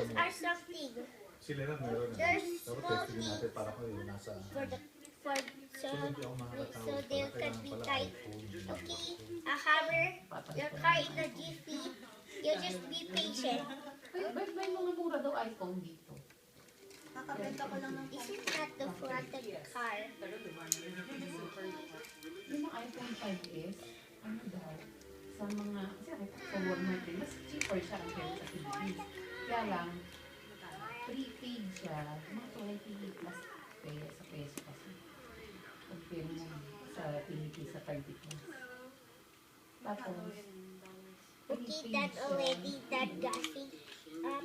Those are something. Sila na meron na. There's Dapat small testingin natin para ko yung nasa... for so Hindi ako makakatawag. so they can be tight. Okay, a hammer. Your car in a jiffy. You just be patient. May mga mura daw iPhone dito. Kakabenta ko lang ng Isn't that the front of the car? Yung mga iPhone 5S, ano daw, sa mga, kasi sa Walmart din, mas cheaper siya compared sa Philippines. Kaya lang, prepaid siya, mga 20 plus sa peso kasi. Compare mo sa Philippines sa 30 plus. Tapos, Okay, that already that gassing up.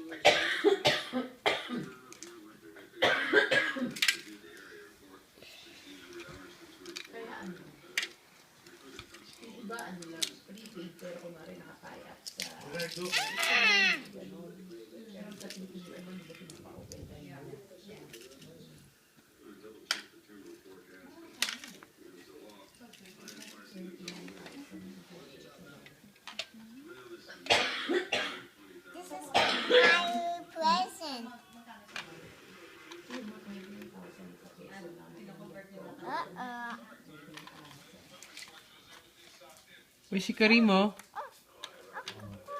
kaya ano, yung iba ano lang, prepaid pero kung rin nakakayat sa gano'n. Pero sa Philippines, ano, hindi pinapa-open tayo. This is my present. Uy, si Karimo.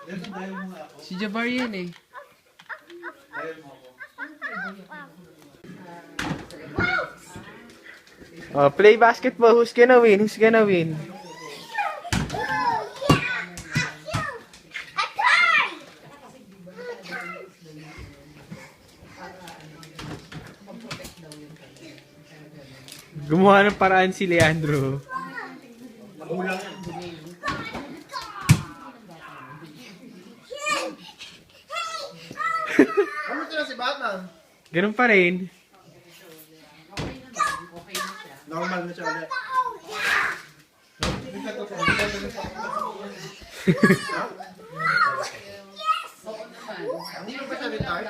Yan, dahil mo nga ako. Si Jabbar yan eh. Dahil mo ako. Oh, play basketball. Who's gonna win? Who's gonna win? Gumawa ng paraan si Leandro. Magulang yan. Ano sila si Batman? Ganun pa rin. Normal na siya ulit. Hindi mo ba siya retard?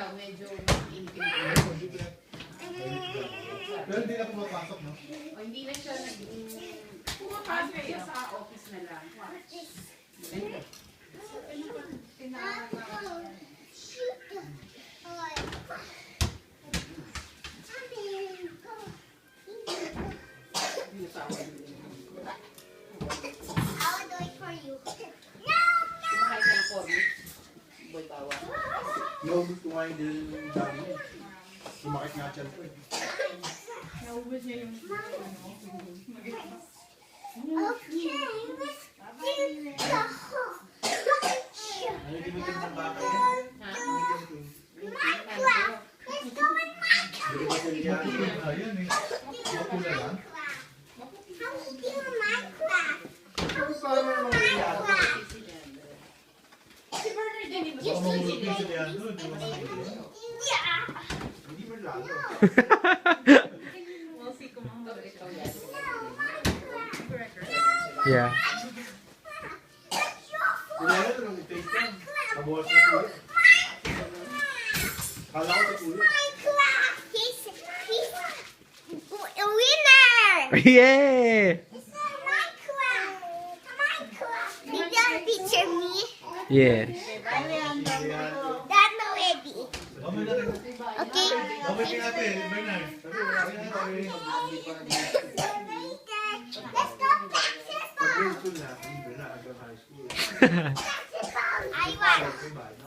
Pero hindi na pumapasok, no? O, hindi na siya pumapasok siya sa office na lang. I'll do it for you. Kumahay ka ng corny. Boy, bawa. Yung gusto nga yung dami niya. Sumakit nga siya po eh. Okay, let's do the whole picture. Ano yung gimitin ng baka yan? Minecraft. Let's go in Minecraft. Ayun eh. Mapula lang. How we do Minecraft? How we Para do may mga iyalo. Minecraft? Si Bernard din, Baka mahulog din si Leandro. Hindi mo naman yun. Yeah. Hindi mo lalo. We'll see kung mga ikaw yan. Yeah. Si Leandro nung i-taste yan. Kabukas na sulit. Kala ko sa sulit. Minecraft. He's a winner. Yeah! It's Minecraft. Minecraft. Did that picture me? Yes. That already. Mamay na rin. Okay. Mamay ka natin, Bernard. Sabi, mamay na tayo. Let's go Texas. Pag-grade school na, hindi na, hanggang high school. I won.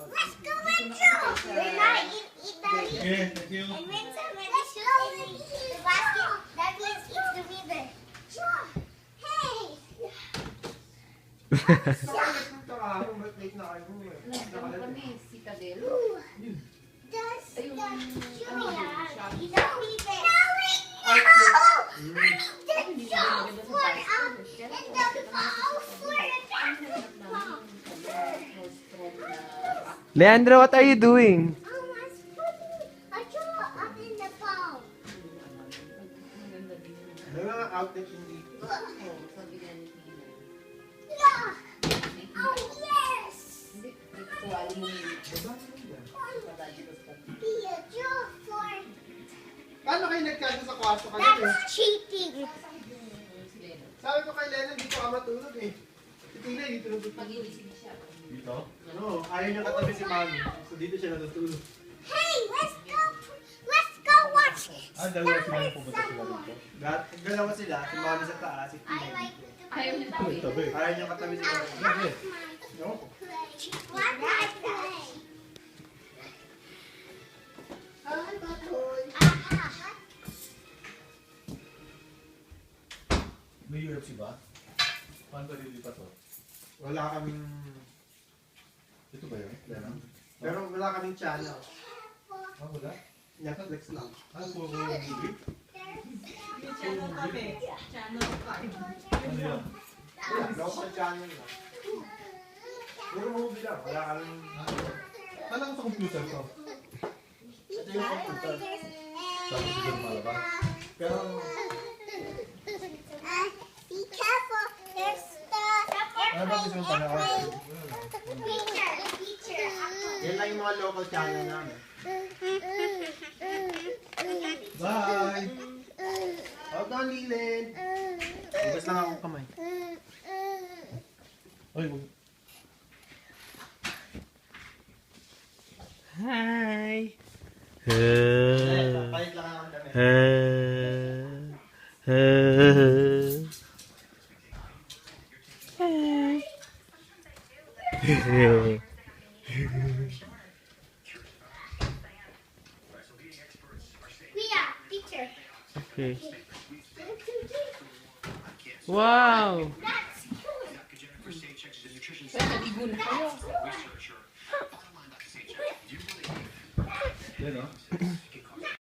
Let's go Metro. We're not in Italy. Okay, thank you. And when somebody shoots in the basket, that means it's the winner. Sure. Hey. Ito kahapon, ba't late na kayo eh? Nagkaroon kami, Citadel. Does the Ayun, Julia shop. is a winner? No, I need the job for and the ball for the basketball. Leandro, what are you doing? I was putting a jaw up in the ball. May mga outlet hindi. Sabi nga ni Tina. Yeah. Oh yes. Hindi, tuwali mo yun. Be a jaw for. Paano kayo nagkasa sa kwarto kayo eh? That's cheating. Sabi ko kay Lennon, dito ka matulog eh. Si Tina, dito natutulog. Pag-iisip siya. Dito? Ano, ayaw niya katabi si Mami. So dito siya natutulog. Dalawa sila yung pumunta sila dito. Dalawa sila, si Mami sa taas, si Tina dito. Ayaw niya tabi. Tabi. Ayaw niya katabi sila. Bakit? No? What I play? May UFC ba? Paano ba lilipat to? Wala kaming... Ito ba yun? Pero wala kaming channel. Ah, wala? Netflix lang. Ah, puro movie? Channel kami. Channel 5. Ano yun? Local channel lang. Puro movie lang. Wala kaming... Paano sa computer to? Ito yung computer. Sabi ko dyan malabas. Pero... Be careful. There's the Ano ba gusto mong panahon? teacher. Yan lang yung mga local channel namin. Bye! Out na, Lilin! Hugas lang akong kamay. Ay, Hi! palit lang ang damit. Kuya, teacher. Okay. Wow! That's cool. Kaya naligo na kayo. Yan, no?